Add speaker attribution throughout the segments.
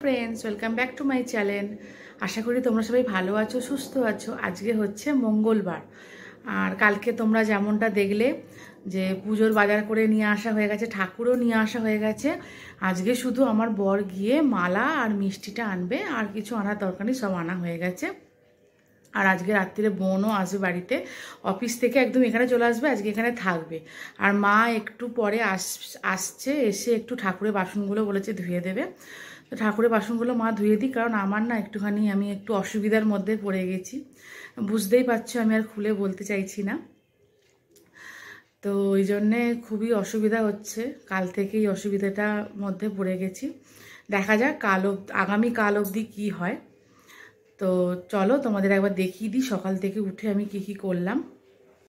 Speaker 1: Friends, welcome back to my channel. আশা করি তোমরা সবাই ভালো আছো, সুস্থ আছো। আজকে হচ্ছে মঙ্গলবার, আর কালকে তোমরা যেমনটা দেখলে যে পুজোর বাজার করে নিয়ে আসা হয়ে গেছে, ঠাকুরও নিয়ে আসা হয়ে গেছে। আজকে শুধু আমার বর গিয়ে মালা আর মিষ্টিটা আনবে, আর কিছু আনার দরকার নেই, সব আনা হয়ে গেছে। আর আজকে রাত্রিরে বোনও আসবে বাড়িতে, অফিস থেকে একদম এখানে চলে আসবে, আজকে এখানে থাকবে। আর মা একটু পরে আসছে, এসে একটু ঠাকুরের বাসনগুলো বলেছে ধুয়ে দেবে। তো ঠাকুরের বাসনগুলো মা ধুয়ে দিই, কারণ আমার না একটুখানি আমি একটু অসুবিধার মধ্যে পড়ে গেছি, বুঝতেই পারছো, আমি আর খুলে বলতে চাইছি না। তো ওই জন্যে খুবই অসুবিধা হচ্ছে, কাল থেকেই অসুবিধাটার মধ্যে পড়ে গেছি। দেখা যাক আগামী কাল অবধি কী হয়। তো চলো তোমাদের একবার দেখিয়ে দিই সকাল থেকে উঠে আমি কি করলাম।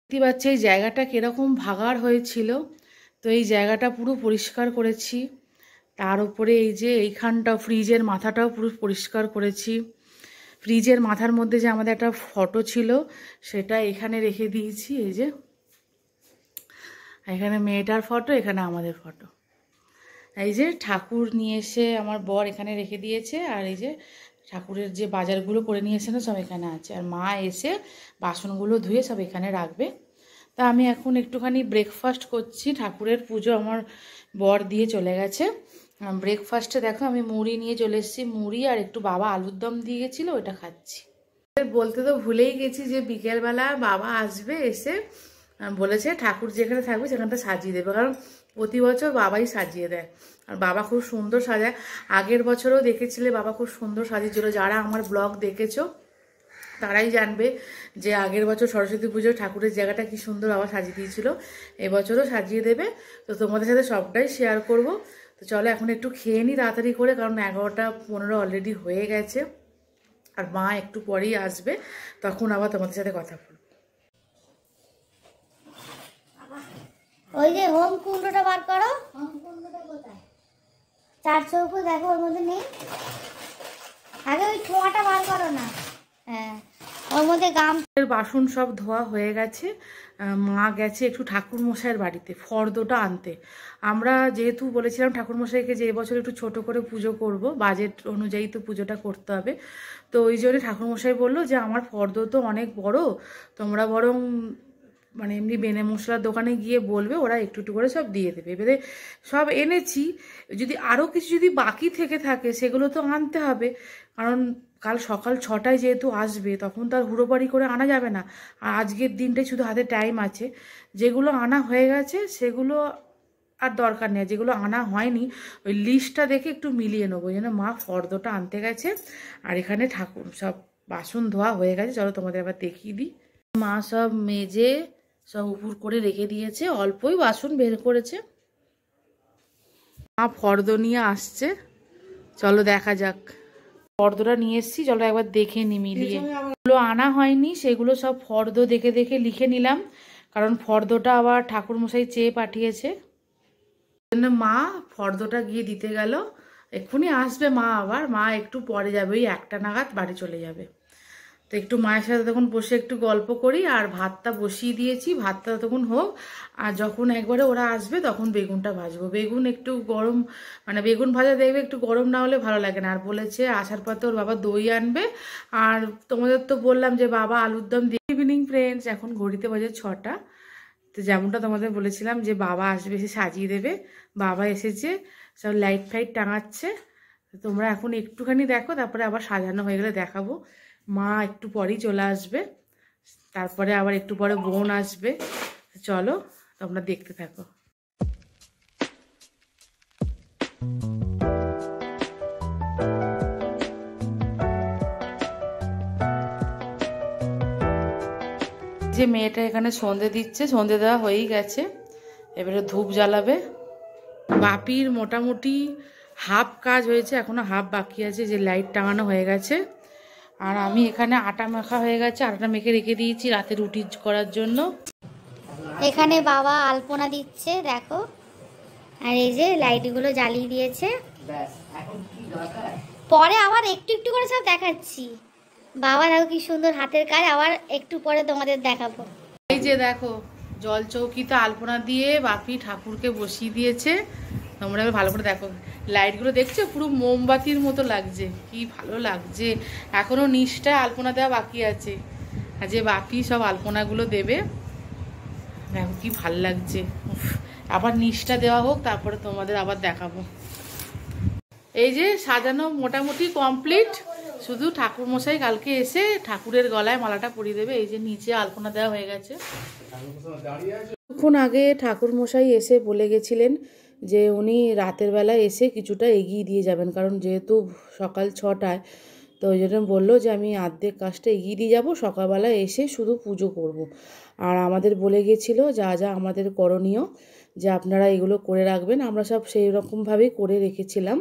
Speaker 1: দেখতে পাচ্ছি এই জায়গাটা কীরকম ভাগাড় হয়েছিল, তো এই জায়গাটা পুরো পরিষ্কার করেছি। তার উপরে এই যে এইখানটাও ফ্রিজের মাথাটাও পুরো পরিষ্কার করেছি। ফ্রিজের মাথার মধ্যে যে আমাদের একটা ফটো ছিল সেটা এখানে রেখে দিয়েছি। এই যে এখানে মেয়েটার ফটো, এখানে আমাদের ফটো। এই যে ঠাকুর নিয়ে এসে আমার বর এখানে রেখে দিয়েছে, আর এই যে ঠাকুরের যে বাজারগুলো করে নিয়ে এসে না সব এখানে আছে। আর মা এসে বাসনগুলো ধুয়ে সব এখানে রাখবে। তা আমি এখন একটুখানি ব্রেকফাস্ট করছি। ঠাকুরের পুজো আমার বর দিয়ে চলে গেছে। ব্রেকফাস্টে দেখো আমি মুড়ি নিয়ে চলে এসেছি, মুড়ি আর একটু বাবা আলুর দম দিয়ে গেছিলো, ওটা খাচ্ছি। বলতে তো ভুলেই গেছি যে বিকেলবেলা বাবা আসবে, এসে বলেছে ঠাকুর যেখানে থাকবে সেখানটা সাজিয়ে দেবে, কারণ প্রতি বছর বাবাই সাজিয়ে দেয়। আর বাবা খুব সুন্দর সাজায়, আগের বছরও দেখেছিলে বাবা খুব সুন্দর সাজিয়েছিল। যারা আমার ব্লগ দেখেছো তারাই জানবে যে আগের বছর সরস্বতী পুজোর ঠাকুরের জায়গাটা কি সুন্দর বাবা সাজিয়ে দিয়েছিল। এবছরও সাজিয়ে দেবে, তো তোমাদের সাথে সবটাই শেয়ার করব। তো চলো এখন একটু খেয়ে নিই তাড়াতাড়ি করে, কারণ 11টা 15 অলরেডি হয়ে গেছে। আর মা একটু পরেই আসবে, তখন আবার তোমাদের সাথে কথা বলবো।
Speaker 2: ওই যে হোম কুন্ডটা বার করো। হোম কুন্ডটা কোথায়? 4 চৌকো দেখো, ওর মধ্যে নেই। আগে ওই ঠোঁয়াটা বার করো না। হ্যাঁ, ওর মধ্যে
Speaker 1: বাসন সব ধোয়া হয়ে গেছে। মা গেছে একটু ঠাকুর মশাইয়ের বাড়িতে ফর্দটা আনতে। আমরা যেহেতু বলেছিলাম ঠাকুর মশাইকে যে এবছর একটু ছোট করে পুজো করব, বাজেট অনুযায়ী তো পুজোটা করতে হবে। তো ওই জন্য ঠাকুর মশাই বললো যে আমার ফর্দ তো অনেক বড়, তোমরা বরং মানে এমনি বেনে মশলার দোকানে গিয়ে বলবে, ওরা একটু একটু করে সব দিয়ে দেবে। এবারে সব এনেছি, যদি আরও কিছু যদি বাকি থেকে থাকে সেগুলো তো আনতে হবে, কারণ কাল সকাল 6টায় যেহেতু আসবে, তখন তো আর হুড়োবাড়ি করে আনা যাবে না। আর আজকের দিনটাই শুধু হাতে টাইম আছে। যেগুলো আনা হয়ে গেছে সেগুলো আর দরকার নেই, যেগুলো আনা হয়নি ওই লিস্টটা দেখে একটু মিলিয়ে নেবো। ওই জন্য মা ফর্দটা আনতে গেছে। আর এখানে ঠাকুর সব বাসন ধোয়া হয়ে গেছে, চলো তোমাদের আবার দেখিয়ে দিই। মা সব মেজে সব উপর করে রেখে দিয়েছে, অল্পই বাসন বের করেছে। মা ফর্দ নিয়ে আসছে, চলো দেখা যাক। ফর্দটা নিয়ে এসছি, চলো একবার দেখে নি মিলিয়ে। যেগুলো আনা হয়নি সেগুলো সব ফর্দ দেখে দেখে লিখে নিলাম, কারণ ফর্দটা আবার ঠাকুর মশাই চেয়ে পাঠিয়েছে। মা ফর্দটা গিয়ে দিতে গেল, এক্ষুনি আসবে মা। আবার মা একটু পরে যাবে, ওই 1টা নাগাদ বাড়ি চলে যাবে। তো একটু মায়ের সাথে তখন বসে একটু গল্প করি। আর ভাতটা বসিয়ে দিয়েছি, ভাতটা তখন হোক। আর যখন একবারে ওরা আসবে তখন বেগুনটা ভাজবো। বেগুন একটু গরম, মানে বেগুন ভাজা দেখবে একটু গরম না হলে ভালো লাগে না। আর বলেছে আসার পর তো ওর বাবা দই আনবে। আর তোমাদের তো বললাম যে বাবা আলুর দম দিয়ে। ইভিনিং ফ্রেন্ডস, এখন ঘড়িতে বাজে 6টা। তো যেমনটা তোমাদের বলেছিলাম যে বাবা আসবে, এসে সাজিয়ে দেবে। বাবা এসেছে, সব লাইট ফাইট টাঙাচ্ছে। তোমরা এখন একটুখানি দেখো, তারপরে আবার সাজানো হয়ে গেলে দেখাবো। মা একটু পরেই চলে আসবে, তারপরে আবার একটু পরে বোন আসবে। চলো তোমরা দেখতে থাকো। যে মেয়েটা এখানে সন্ধে দিচ্ছে, সন্ধে দেওয়া হয়েই গেছে, এবারে ধূপ জ্বালাবে। বাপির মোটামুটি হাফ কাজ হয়েছে, এখনো হাফ বাকি আছে, যে লাইট টাঙানো হয়ে গেছে। আর আমি এখানে আটা মাখা হয়ে গেছে, আটাটা মেখে রেখে দিয়েছি রাতে রুটি করার জন্য।
Speaker 2: এখানে বাবা আলপনা দিচ্ছে দেখো, আর এই যে লাইটগুলো জ্বালিয়ে দিয়েছে। পরে আবার একটু একটু করে সব দেখাচ্ছি। বাবা দেখো কি সুন্দর হাতের কাজ, আবার একটু পরে তোমাদের দেখাবো।
Speaker 1: এই যে দেখো জল চৌকিতে আলপনা দিয়ে বাপি ঠাকুরকে বসিয়ে দিয়েছে। তোমরা ভালো করে দেখো, লাইটগুলো দেখছো পুরো মোমবাতির মতো লাগছে, কি ভালো লাগছে। এখনো নিচটা আলপনা দেওয়া বাকি আছে, আর যে বাকি সব আলপনাগুলো দেবে দেখো কি ভাল লাগছে। আবার নিচটা দেওয়া হোক, তারপরে তোমাদের আবার দেখাবো। এই যে সাজানো মোটামুটি কমপ্লিট, শুধু ঠাকুর মশাই কালকে এসে ঠাকুরের গলায় মালাটা পরিয়ে দেবে। এই যে নিচে আলপনা দেওয়া হয়ে গেছে। কিছুক্ষণ আগে ঠাকুর মশাই এসে বলে গেছিলেন যে উনি রাতের বেলা এসে কিছুটা এগিয়ে দিয়ে যাবেন, কারণ যেহেতু সকাল 6টায়, তো ওই জন্য বললো যে আমি অর্ধেক কাজটা এগিয়ে দিয়ে যাবো, সকালবেলা এসে শুধু পুজো করব। আর আমাদের বলে গেছিল যা যা আমাদের করণীয়, যে আপনারা এগুলো করে রাখবেন। আমরা সব সেই রকমভাবেই করে রেখেছিলাম,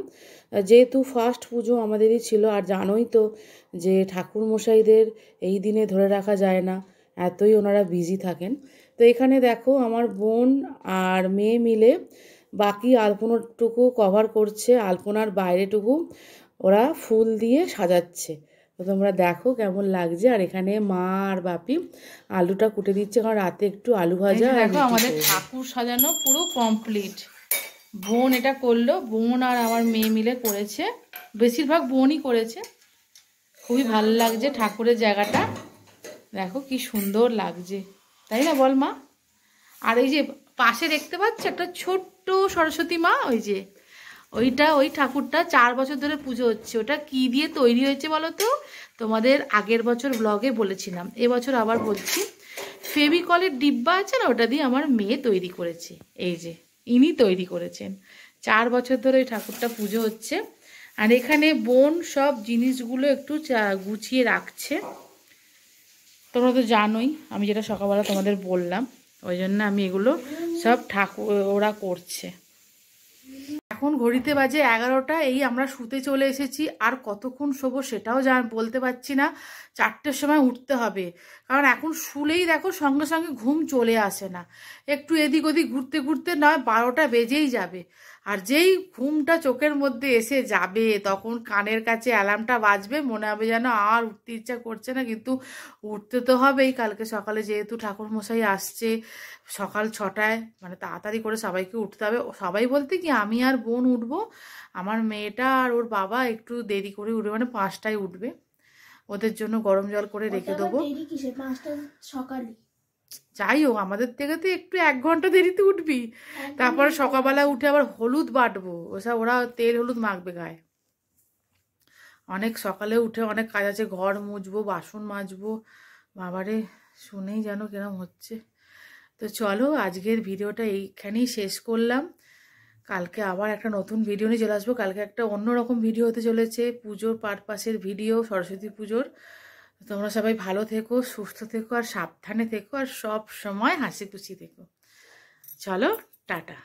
Speaker 1: যেহেতু ফার্স্ট পুজো আমাদেরই ছিল। আর জানোই তো যে ঠাকুর মশাইদের এই দিনে ধরে রাখা যায় না, এতই ওনারা বিজি থাকেন। তো এখানে দেখো আমার বোন আর মেয়ে মিলে বাকি আলপনাটুকু কভার করছে, আলপনার বাইরেটুকু ওরা ফুল দিয়ে সাজাচ্ছে। তো তোমরা দেখো কেমন লাগছে। আর এখানে মা আর বাপি আলুটা কুটে দিচ্ছে, কারণ রাতে একটু আলু ভাজা। দেখো আমাদের ঠাকুর সাজানো পুরো কমপ্লিট। বোন এটা করলো, বোন আর আমার মেয়ে মিলে করেছে, বেশিরভাগ বোনই করেছে। খুবই ভালো লাগছে ঠাকুরের জায়গাটা, দেখো কি সুন্দর লাগছে, তাই না বল মা? আর এই যে পাশে দেখতে পাচ্ছ একটা ছোট্ট সরস্বতী মা, ওই যে ওই ঠাকুরটা 4 বছর ধরে পুজো হচ্ছে। ওটা কি দিয়ে তৈরি হয়েছে বলো তো? তোমাদের আগের বছর ব্লগে বলেছিলাম, এবছর আবার বলছি। ফেভিকলের ডিব্বা আছে না, ওটা দিয়ে আমার মেয়ে তৈরি করেছে। এই যে ইনি তৈরি করেছেন। 4 বছর ধরে ওই ঠাকুরটা পুজো হচ্ছে। আর এখানে বোন সব জিনিসগুলো একটু গুছিয়ে রাখছে। তোমরা তো জানোই আমি যেটা সকালবেলা তোমাদের বললাম, ওই জন্য আমি এগুলো সব ঠাকুর ওরা করছে। এখন ঘড়িতে বাজে 11টা, এই আমরা শুতে চলে এসেছি। আর কতক্ষণ শোবো সেটাও বলতে পারছি না। 4টের সময় উঠতে হবে, কারণ এখন শুলেই দেখো সঙ্গে সঙ্গে ঘুম চলে আসে না। একটু এদিক ওদিক ঘুরতে ঘুরতে নয় 12টা বেজেই যাবে। আর যেই ঘুমটা চোখের মধ্যে এসে যাবে, তখন কানের কাছে অ্যালার্মটা বাজবে, মনে হবে যেন আর উঠতে ইচ্ছা করছে না, কিন্তু উঠতে তো হবেই। কালকে সকালে যেহেতু ঠাকুরমশাই আসছে সকাল 6টায়, মানে তাড়াতাড়ি করে সবাইকে উঠতে হবে। সবাই বলতে কি, আমি আর বোন উঠবো, আমার মেয়েটা আর ওর বাবা একটু দেরি করে উঠবে, মানে 5টায় উঠবে। ওদের জন্য গরম জল করে রেখে দেবো। যাই হোক, আমাদের থেকে তো একটু 1 ঘন্টা দেরিতে উঠবি। তারপরে সকালবেলা উঠে আবার হলুদ বাটবো, ওসব ওরা তেল হলুদ মাখবে গায়ে। অনেক সকালে উঠে অনেক কাজ আছে, ঘর মুছবো, বাসন মাজবো। বাবারে, শুনেই যেন কিরম হচ্ছে। তো চলো আজকের ভিডিওটা এইখানেই শেষ করলাম। কালকে আবার একটা নতুন ভিডিও নিয়ে চলে আসবো। কালকে একটা অন্যরকম ভিডিও হতে চলেছে, পুজোর পারপাসের ভিডিও, সরস্বতী পুজোর। তোমরা সবাই ভালো থেকো, সুস্থ থেকো, আর সাবধানে থেকো, আর সব সময় হাসি খুশি থেকো। চলো টাটা।